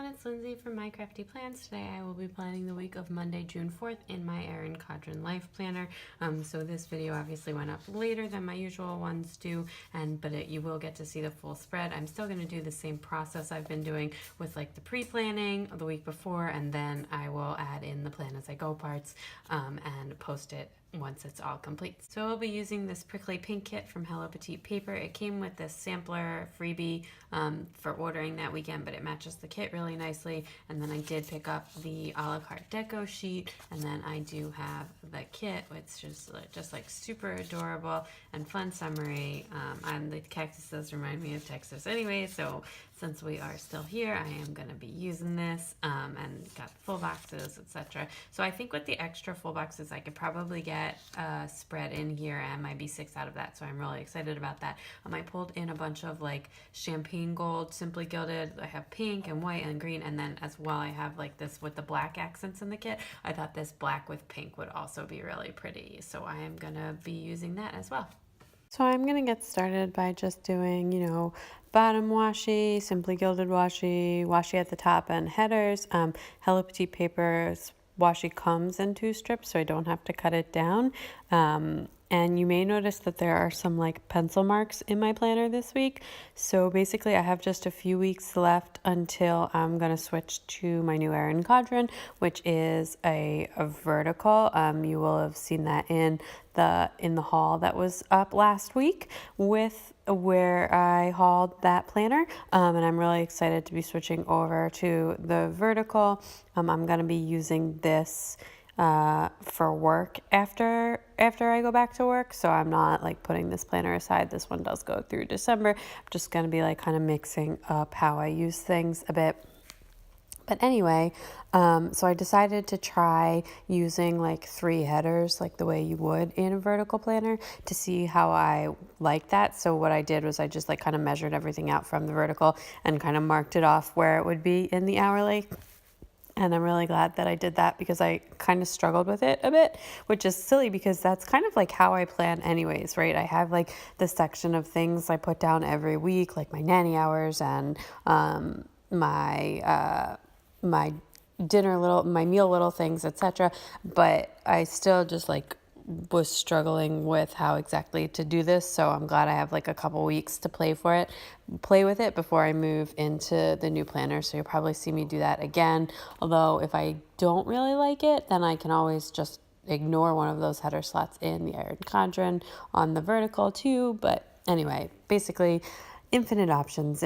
everyone, it's Lindsay from My Crafty Plans. Today I will be planning the week of Monday, June 4th in my Erin Condren Life Planner. So this video obviously went up later than my usual ones do, but you will get to see the full spread. I'm still going to do the same process I've been doing with like the pre-planning the week before, and then I will add in the plan as I go parts and post it once it's all complete. So I'll be using this prickly pink kit from Hello Petite Paper. It came with this sampler freebie for ordering that weekend, but it matches the kit really nicely. And then I did pick up the a la carte deco sheet, and then I do have the kit, which is just like super adorable and fun summery. And the cactuses remind me of Texas anyway, so since we are still here, I am going to be using this and got full boxes, etc. So I think with the extra full boxes, I could probably get a spread in here, and might be 6 out of that, so I'm really excited about that. I pulled in a bunch of like champagne gold, simply gilded. I have pink and white and green, and then as well I have like this with the black accents in the kit. I thought this black with pink would also be really pretty, so I am going to be using that as well. So I'm going to get started by just doing, bottom washi, simply gilded washi, washi at the top, and headers. Hello Petite Paper's washi comes in 2 strips, so I don't have to cut it down. And you may notice that there are some like pencil marks in my planner this week. So basically I have just a few weeks left until I'm going to switch to my new Erin Condren, which is a vertical. You will have seen that in the haul that was up last week with where I hauled that planner, and I'm really excited to be switching over to the vertical. I'm going to be using this for work after I go back to work, so I'm not like putting this planner aside. This one does go through December. I'm just going to be like kind of mixing up how I use things a bit. But anyway, so I decided to try using like 3 headers like the way you would in a vertical planner to see how I like that. So what I did was I just like kind of measured everything out from the vertical and kind of marked it off where it would be in the hourly. And I'm really glad that I did that because I kind of struggled with it a bit, which is silly because that's kind of like how I plan anyways, right? I have like the section of things I put down every week, like my nanny hours and my meal little things, etc. But I still just like was struggling with how exactly to do this, so I'm glad I have like a couple weeks to play with it before I move into the new planner. So you'll probably see me do that again, although if I don't really like it, then I can always just ignore one of those header slots in the Erin Condren on the vertical too. But anyway, basically infinite options.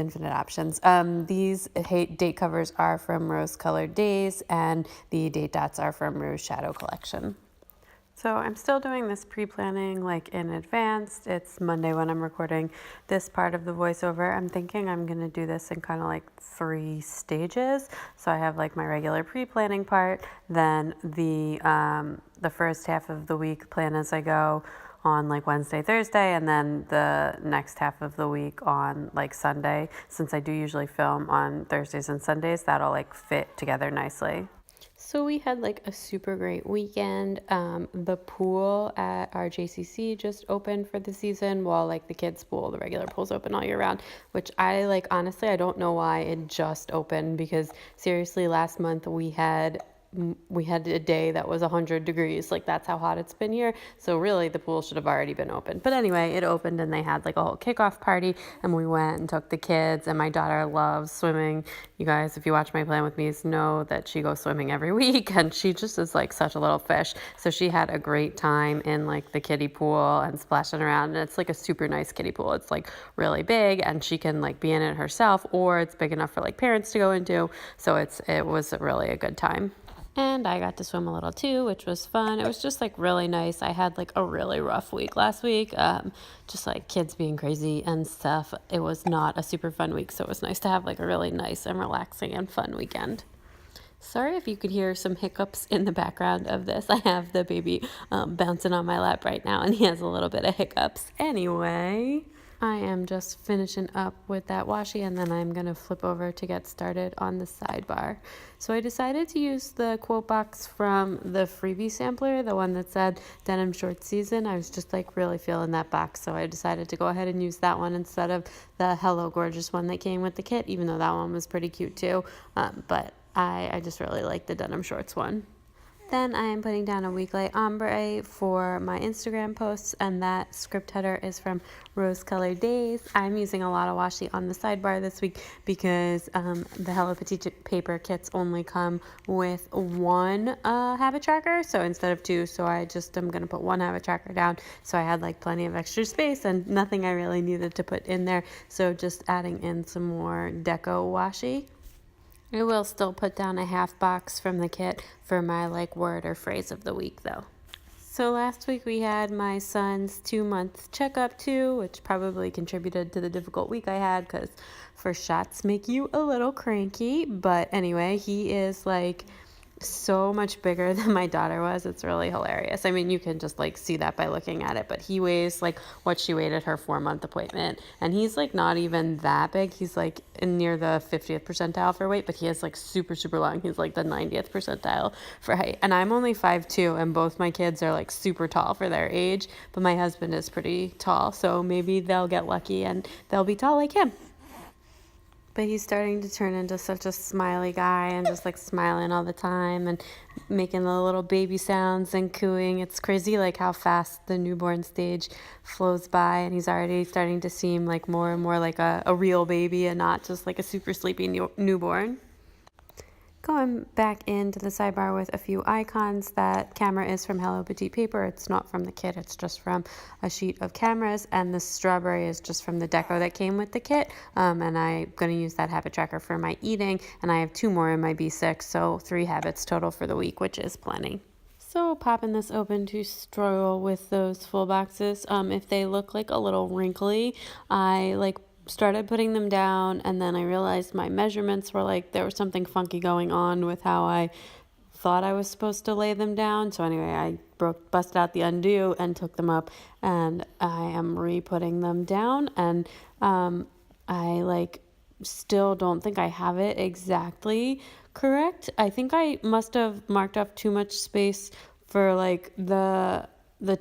These date covers are from Rose Colored Days, and the date dots are from Rouge Shadow Collection. So I'm still doing this pre-planning like in advance. It's Monday when I'm recording this part of the voiceover. I'm thinking I'm going to do this in kind of like 3 stages. So I have like my regular pre-planning part, then the first half of the week plan as I go on like Wednesday, Thursday, and then the next half of the week on like Sunday. Since I do usually film on Thursdays and Sundays, that'll like fit together nicely. So we had like a super great weekend. The pool at our JCC just opened for the season, while like the kids' pool, the regular pool's open all year round, which I like, honestly, I don't know why it just opened, because seriously, last month we had a day that was 100 degrees. Like, that's how hot it's been here. So really the pool should have already been open. But anyway, it opened and they had like a whole kickoff party, and we went and took the kids, and my daughter loves swimming. You guys, if you watch my plan with me, know that she goes swimming every week, and she just is like such a little fish. So she had a great time in like the kiddie pool and splashing around, and it's like a super nice kiddie pool. It's like really big, and she can like be in it herself, or it's big enough for like parents to go into. So it was really a good time. And I got to swim a little too, which was fun. It was just like really nice. I had like a really rough week last week, just like kids being crazy and stuff. It was not a super fun week, so it was nice to have like a really nice and relaxing and fun weekend. Sorry if you could hear some hiccups in the background of this. I have the baby bouncing on my lap right now, and he has a little bit of hiccups. Anyway, I am just finishing up with that washi, and then I'm going to flip over to get started on the sidebar. So I decided to use the quote box from the freebie sampler, the one that said denim short season. I was just like really feeling that box, so I decided to go ahead and use that one instead of the Hello Gorgeous one that came with the kit, even though that one was pretty cute too. But I just really like the denim shorts one. Then I am putting down a weekly ombre for my Instagram posts, and that script header is from Rose Colored Days. I'm using a lot of washi on the sidebar this week because the Hello Petite Paper kits only come with one habit tracker, so instead of two, so I just am going to put one habit tracker down, so I had like plenty of extra space and nothing I really needed to put in there, so just adding in some more deco washi. I will still put down a half box from the kit for my like word or phrase of the week though. So last week we had my son's 2-month checkup too, which probably contributed to the difficult week I had because first shots make you a little cranky. But anyway, he is like so much bigger than my daughter was. It's really hilarious. I mean, you can just like see that by looking at it, but he weighs like what she weighed at her 4-month appointment, and he's like not even that big. He's like near the 50th percentile for weight, but he is like super long. He's like the 90th percentile for height, and I'm only 5'2", and both my kids are like super tall for their age, but my husband is pretty tall, so maybe they'll get lucky and they'll be tall like him. But he's starting to turn into such a smiley guy and just like smiling all the time and making the little baby sounds and cooing. It's crazy like how fast the newborn stage flows by, and he's already starting to seem like more and more like a real baby and not just like a super sleepy newborn. Going back into the sidebar with a few icons. That camera is from Hello Petite Paper. It's not from the kit, it's just from a sheet of cameras, and the strawberry is just from the deco that came with the kit. And I'm going to use that habit tracker for my eating, and I have 2 more in my B6, so 3 habits total for the week, which is plenty. So popping this open to struggle with those full boxes. If they look like a little wrinkly, I like started putting them down, and then I realized my measurements were like there was something funky going on with how I thought I was supposed to lay them down. So anyway, I busted out the undo and took them up, and I am re-putting them down, and I like still don't think I have it exactly correct. I think I must have marked off too much space for like the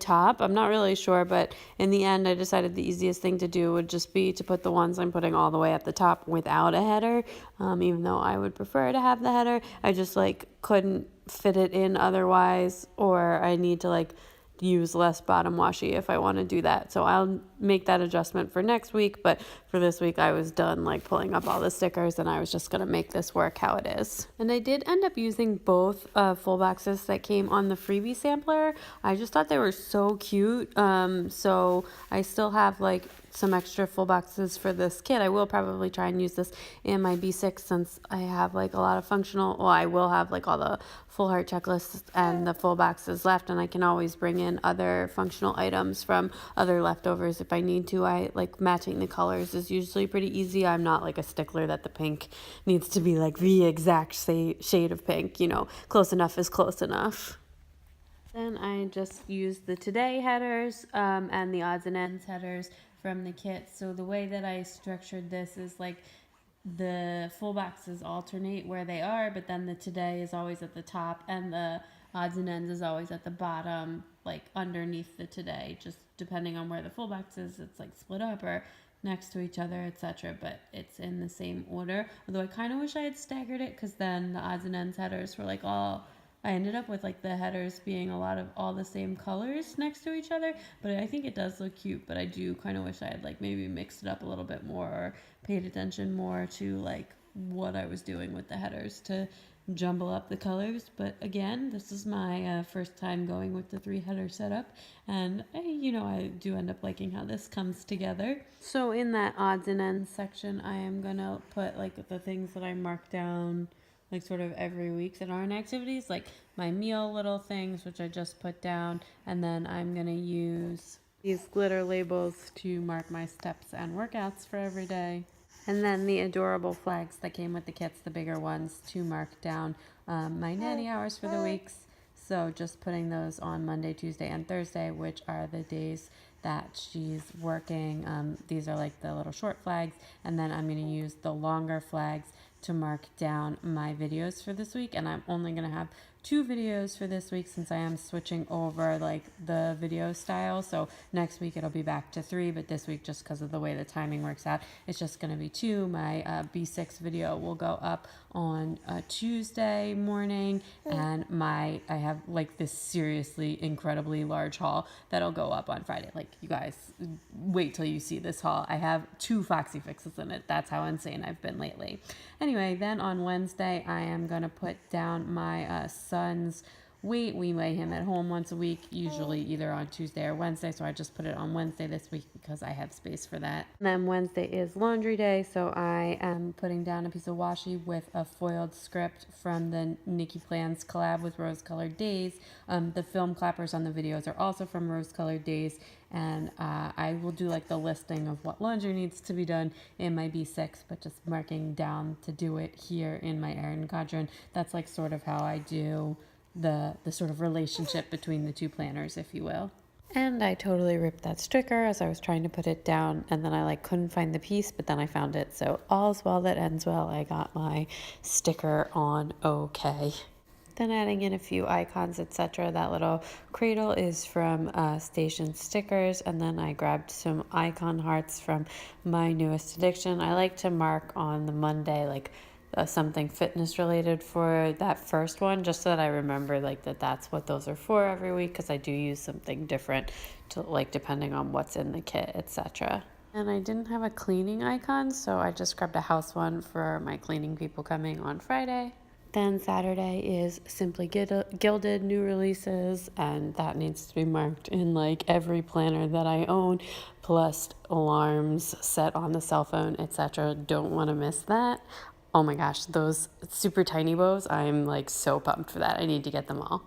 top. I'm not really sure, but in the end I decided the easiest thing to do would just be to put the ones I'm putting all the way at the top without a header, even though I would prefer to have the header. I just like couldn't fit it in otherwise, or I need to like use less bottom washi if I want to do that. So I'll make that adjustment for next week, but for this week I was done like pulling up all the stickers, and I was just going to make this work how it is. And I did end up using both full boxes that came on the freebie sampler. I just thought they were so cute. So I still have like some extra full boxes for this kit. I will probably try and use this in my B6 since I have like a lot of functional, well, I will have like all the full heart checklists and the full boxes left, and I can always bring in other functional items from other leftovers if I need to. I like matching the colors is usually pretty easy. I'm not like a stickler that the pink needs to be like the exact shade of pink, you know, close enough is close enough. Then I just used the today headers and the odds and ends headers from the kit. So the way that I structured this is like the full boxes alternate where they are, but then the today is always at the top and the odds and ends is always at the bottom, like underneath the today, just depending on where the full box is. It's like split up or next to each other, etc., but it's in the same order. Although I kind of wish I had staggered it, because then the odds and ends headers were like all, I ended up with like the headers being a lot of all the same colors next to each other, but I think it does look cute. But I do kind of wish I had like maybe mixed it up a little bit more or paid attention more to like what I was doing with the headers to jumble up the colors. But again, this is my first time going with the 3 header setup, and I do end up liking how this comes together. So in that odds and ends section, I am gonna put like the things that I mark down like sort of every week that aren't activities, like my meal little things, which I just put down, and then I'm gonna use these glitter labels to mark my steps and workouts for every day. And then the adorable flags that came with the kits, the bigger ones, to mark down my nanny hours for the weeks. So just putting those on Monday, Tuesday, and Thursday, which are the days that she's working. These are like the little short flags, and then I'm going to use the longer flags to mark down my videos for this week. And I'm only going to have 2 videos for this week since I am switching over like the video style. So next week it'll be back to 3, but this week, just because of the way the timing works out, it's just going to be 2. My B6 video will go up on Tuesday morning, and I have like this seriously incredibly large haul that'll go up on Friday. Like, you guys, wait till you see this haul. I have 2 Foxy fixes in it. That's how insane I've been lately. Anyway, then on Wednesday I am going to put down my son's weight. We weigh him at home once a week, usually either on Tuesday or Wednesday, so I just put it on Wednesday this week because I have space for that. And then Wednesday is laundry day, so I am putting down a piece of washi with a foiled script from the Nikki Plans collab with Rose Colored Days. The film clappers on the videos are also from Rose Colored Days, and I will do like the listing of what laundry needs to be done in my B6, but just marking down to do it here in my Erin Condren. That's like sort of how I do the sort of relationship between the 2 planners, if you will. And I totally ripped that sticker as I was trying to put it down, and then I like couldn't find the piece, but then I found it. So all's well that ends well. I got my sticker on okay. Then adding in a few icons, etc. That little cradle is from Station Stickers, and then I grabbed some icon hearts from My Newest Addiction. I like to mark on the Monday like something fitness related for that first one, just so that I remember like that's what those are for every week, because I do use something different to like depending on what's in the kit, etc. And I didn't have a cleaning icon, so I just grabbed a house one for my cleaning people coming on Friday. Then Saturday is Simply Gilded new releases, and that needs to be marked in like every planner that I own, plus alarms set on the cell phone, etc. Don't want to miss that. Oh my gosh, those super tiny bows, I'm like so pumped for that. I need to get them all.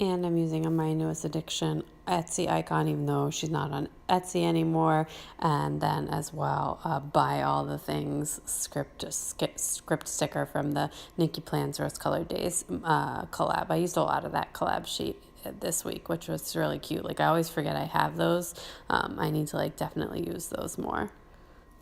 And I'm using a My Newest Addiction Etsy icon, even though she's not on Etsy anymore. And then as well, Buy All the Things script sticker from the Nikki Plans Rose Colored Days collab. I used a lot of that collab sheet this week, which was really cute. Like, I always forget I have those. I need to like definitely use those more.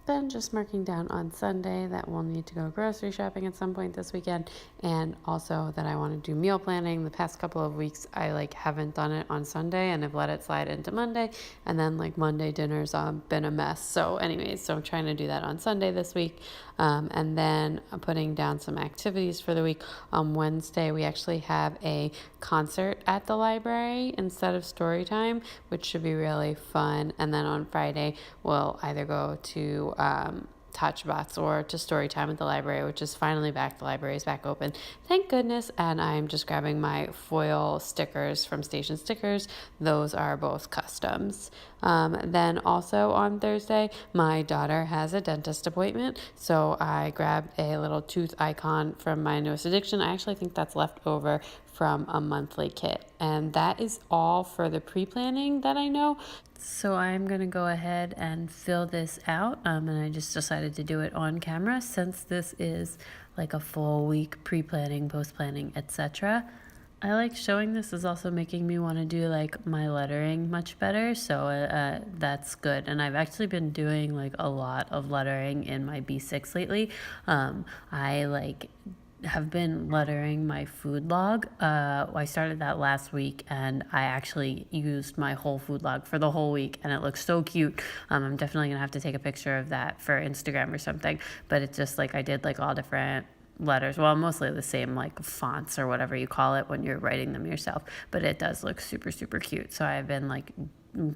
Then just marking down on Sunday that we'll need to go grocery shopping at some point this weekend, and also that I want to do meal planning. The past couple of weeks I like haven't done it on Sunday and have let it slide into Monday, and then like Monday dinner's been a mess. So anyways, so I'm trying to do that on Sunday this week, and then I'm putting down some activities for the week. On Wednesday we actually have a concert at the library instead of story time, which should be really fun. And then on Friday we'll either go to Touchbox or to story time at the library, which is finally back. The library is back open, thank goodness. And I'm just grabbing my foil stickers from Station Stickers. Those are both customs. Then also on Thursday, my daughter has a dentist appointment, so I grabbed a little tooth icon from My Newest Addiction. I actually think that's left over from a monthly kit, and that is all for the pre-planning that I know. So I'm going to go ahead and fill this out, and I just decided to do it on camera since this is like a full week pre-planning, post-planning, etc. I like showing this is also making me want to do like my lettering much better, so that's good. And I've actually been doing like a lot of lettering in my B6 lately. I like have been lettering my food log. I started that last week, and I actually used my whole food log for the whole week, and it looks so cute. I'm definitely gonna have to take a picture of that for Instagram or something, but it's just like I did like all different letters, well, mostly the same like fonts or whatever you call it when you're writing them yourself, but it does look super super cute. So I've been like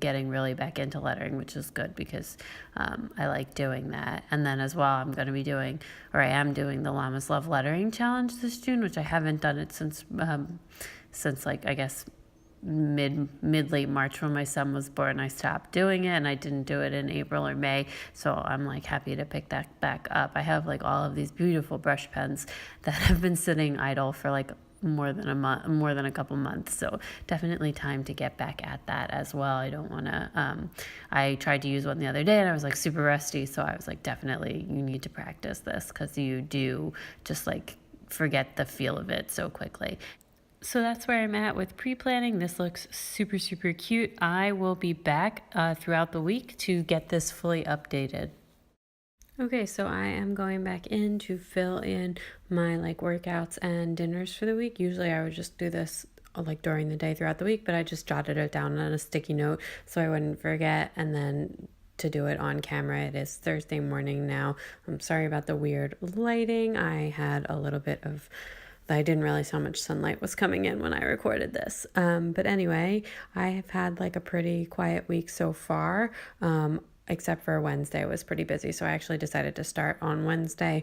getting really back into lettering, which is good because I like doing that. And then as well, I am doing the Llamas Love Lettering Challenge this June, which I haven't done it since like I guess mid-late March when my son was born. I stopped doing it, and I didn't do it in April or May, so I'm like happy to pick that back up. I have like all of these beautiful brush pens that have been sitting idle for like more than a couple months, so definitely time to get back at that as well. I don't want to I tried to use one the other day and I was like super rusty, so I was like, definitely you need to practice this because you do just like forget the feel of it so quickly. So that's where I'm at with pre-planning. This looks super, super cute. I will be back throughout the week to get this fully updated. Okay, so I am going back in to fill in my like workouts and dinners for the week. Usually I would just do this like during the day throughout the week, but I just jotted it down on a sticky note so I wouldn't forget, and then to do it on camera. It is Thursday morning now. I'm sorry about the weird lighting. I had a little bit of I didn't realize how much sunlight was coming in when I recorded this. But anyway, I have had like a pretty quiet week so far. Except for Wednesday was pretty busy. So I actually decided to start on Wednesday.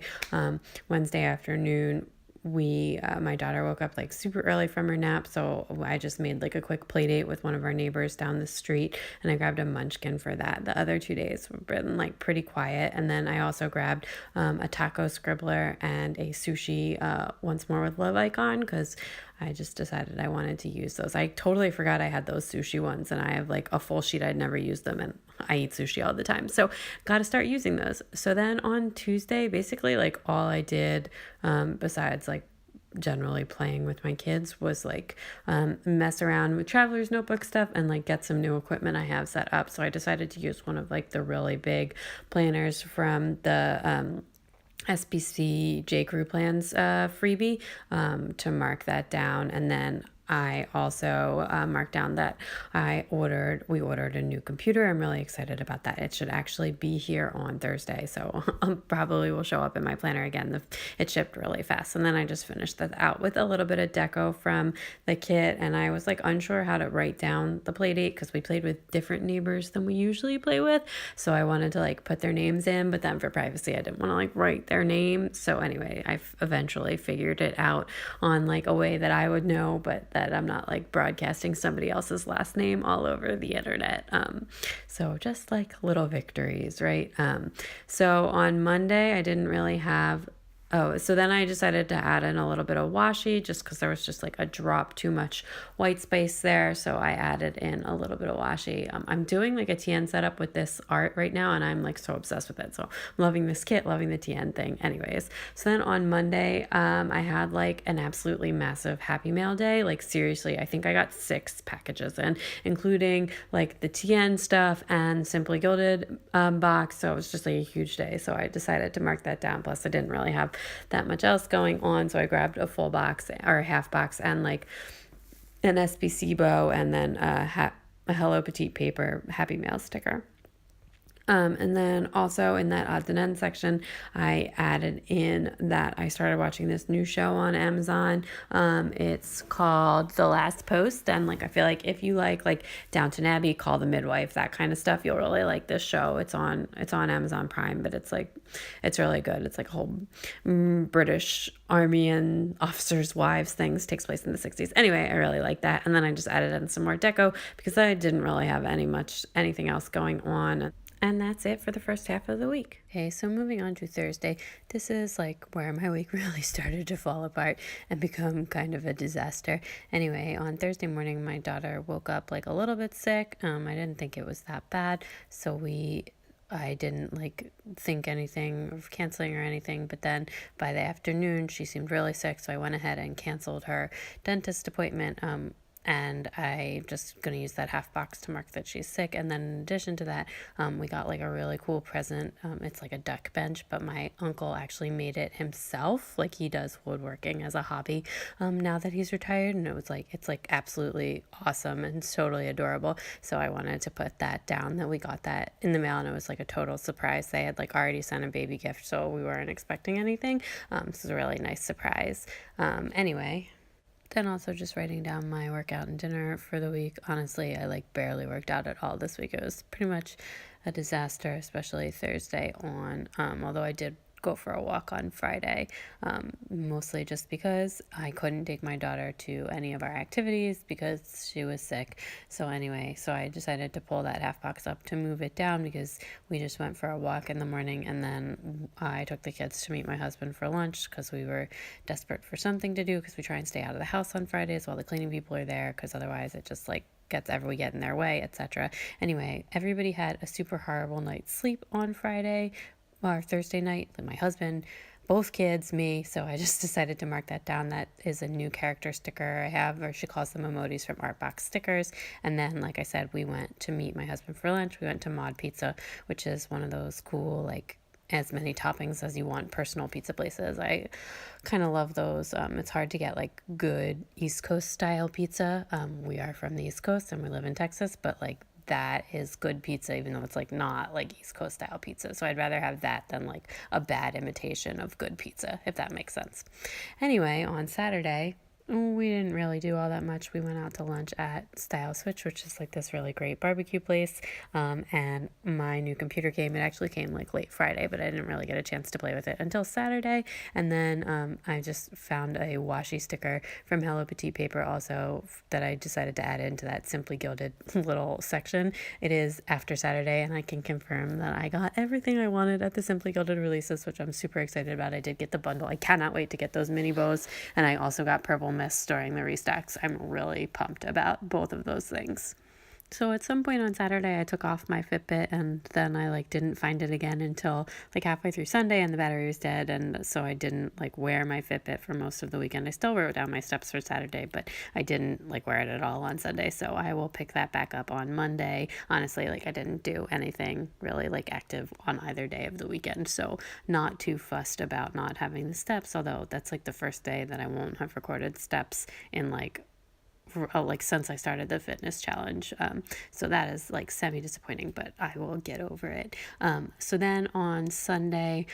Wednesday afternoon, my daughter woke up like super early from her nap, so I just made like a quick play date with one of our neighbors down the street, and I grabbed a munchkin for that. The other 2 days have been like pretty quiet, and then I also grabbed a taco scribbler and a sushi once more with love icon, because I just decided I wanted to use those. I totally forgot I had those sushi ones, and I have like a full sheet. I'd never used them, and I eat sushi all the time, so got to start using those. So then on Tuesday, basically like all I did besides like generally playing with my kids was like mess around with traveler's notebook stuff and like get some new equipment I have set up. So I decided to use one of like the really big planners from the SBC J. Crew Plans freebie to mark that down. And then I also marked down that we ordered a new computer. I'm really excited about that. It should actually be here on Thursday, so probably will show up in my planner again. It shipped really fast. And then I just finished that out with a little bit of deco from the kit, and I was like unsure how to write down the play date because we played with different neighbors than we usually play with. So I wanted to like put their names in, but then for privacy, I didn't want to like write their name. So anyway, I've eventually figured it out on like a way that I would know, but that I'm not like broadcasting somebody else's last name all over the internet. So just like little victories, right? So on Monday, I didn't really have so then I decided to add in a little bit of washi just because there was just like a drop too much white space there. So I added in a little bit of washi. I'm doing like a TN setup with this art right now, and I'm like so obsessed with it. So I'm loving this kit, loving the TN thing. Anyways, so then on Monday, I had like an absolutely massive happy mail day. Like seriously, I think I got 6 packages in, including like the TN stuff and Simply Gilded box. So it was just like a huge day. So I decided to mark that down. Plus I didn't really have that much else going on, so I grabbed a full box or a half box and like an SBC bow, and then a Hello Petite Paper Happy Mail sticker. And then also in that odds and ends section, I added in that I started watching this new show on Amazon. It's called The Last Post. And like, I feel like if you like Downton Abbey, Call the Midwife, that kind of stuff, you'll really like this show. It's on Amazon Prime, but it's really good. It's like a whole British army and officers' wives things, takes place in the 60s. Anyway, I really like that. And then I just added in some more deco because I didn't really have anything else going on. And that's it for the first half of the week. Okay, so moving on to Thursday. This is like where my week really started to fall apart and become kind of a disaster. Anyway, on Thursday morning, my daughter woke up like a little bit sick. I didn't think it was that bad, so I didn't like think anything of canceling or anything, but then by the afternoon, she seemed really sick, so I went ahead and canceled her dentist appointment. And I'm just going to use that half box to mark that she's sick. And then in addition to that, we got like a really cool present. It's like a duck bench, but my uncle actually made it himself. Like he does woodworking as a hobby now that he's retired. And it's like absolutely awesome and totally adorable. So I wanted to put that down, that we got that in the mail, and it was like a total surprise. They had like already sent a baby gift, so we weren't expecting anything. This is a really nice surprise. Anyway. Then also just writing down my workout and dinner for the week. Honestly, I like barely worked out at all this week. It was pretty much a disaster, especially Thursday on, although I did go for a walk on Friday, mostly just because I couldn't take my daughter to any of our activities because she was sick. So anyway, I decided to pull that half box up to move it down because we just went for a walk in the morning, and then I took the kids to meet my husband for lunch because we were desperate for something to do because we try and stay out of the house on Fridays while the cleaning people are there, because otherwise it just like we get in their way, etc. Anyway, everybody had a super horrible night's sleep on Friday or Thursday night. My husband both kids, me, so I just decided to mark that down. That is a new character sticker I have, or she calls them emojis from Artbox Stickers. And then, like I said, we went to meet my husband for lunch. We went to Mod Pizza, which is one of those cool, like, as many toppings as you want personal pizza places. I kind of love those. It's hard to get like good East Coast style pizza. We are from the East Coast and we live in Texas, but like that is good pizza, even though it's like not like East Coast style pizza. So I'd rather have that than like a bad imitation of good pizza, if that makes sense. Anyway, on Saturday, we didn't really do all that much. We went out to lunch at Style Switch, which is like this really great barbecue place. And my new computer came. It actually came like late Friday, but I didn't really get a chance to play with it until Saturday. And then I just found a washi sticker from Hello Petite Paper also that I decided to add into that Simply Gilded little section. It is after Saturday, and I can confirm that I got everything I wanted at the Simply Gilded releases, which I'm super excited about. I did get the bundle. I cannot wait to get those mini bows, and I also got purple mist during the restocks. I'm really pumped about both of those things. So at some point on Saturday, I took off my Fitbit, and then I like didn't find it again until like halfway through Sunday, and the battery was dead, and so I didn't like wear my Fitbit for most of the weekend. I still wrote down my steps for Saturday, but I didn't like wear it at all on Sunday, so I will pick that back up on Monday. Honestly, like I didn't do anything really like active on either day of the weekend, so not too fussed about not having the steps, although that's like the first day that I won't have recorded steps in like since I started the fitness challenge. So that is like semi disappointing, but I will get over it. So then on Sunday,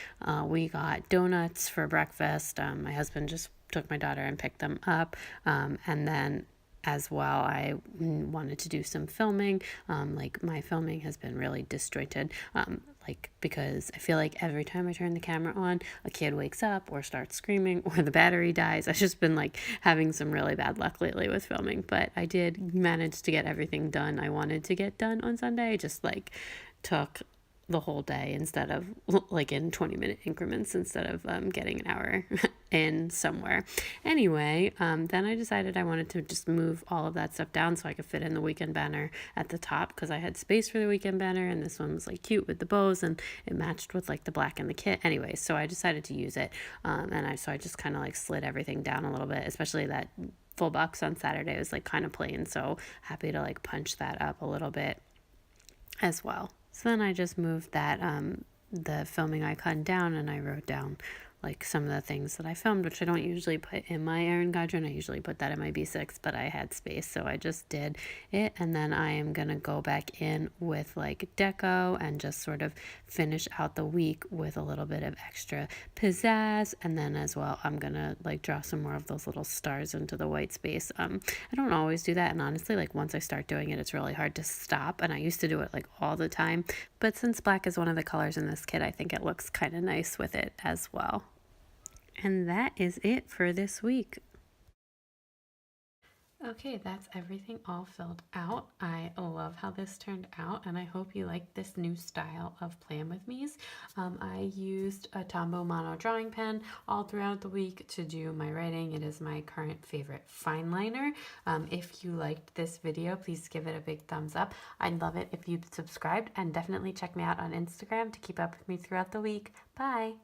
we got donuts for breakfast. My husband just took my daughter and picked them up. And then as well, I wanted to do some filming. Like my filming has been really disjointed. Like because I feel like every time I turn the camera on, a kid wakes up or starts screaming or the battery dies. I've just been like having some really bad luck lately with filming, but I did manage to get everything done I wanted to get done on Sunday. I just like took the whole day instead of like in 20-minute increments instead of getting an hour in somewhere. Anyway, then I decided I wanted to just move all of that stuff down so I could fit in the weekend banner at the top, because I had space for the weekend banner, and this one was like cute with the bows and it matched with like the black in the kit. Anyway, so I decided to use it, and I just kind of like slid everything down a little bit, especially that full box on Saturday was like kind of plain, so happy to like punch that up a little bit as well. So then I just moved that the filming icon down, and I wrote down like some of the things that I filmed, which I don't usually put in my Erin Condren. I usually put that in my B6, but I had space, so I just did it. And then I am going to go back in with like deco and just sort of finish out the week with a little bit of extra pizzazz. And then as well, I'm going to like draw some more of those little stars into the white space. I don't always do that. And honestly, like once I start doing it, it's really hard to stop. And I used to do it like all the time. But since black is one of the colors in this kit, I think it looks kind of nice with it as well. And that is it for this week. Okay, that's everything all filled out. I love how this turned out, and I hope you like this new style of Plan With Me's. I used a Tombow Mono drawing pen all throughout the week to do my writing. It is my current favorite fine liner. If you liked this video, please give it a big thumbs up. I'd love it if you'd subscribed, and definitely check me out on Instagram to keep up with me throughout the week. Bye!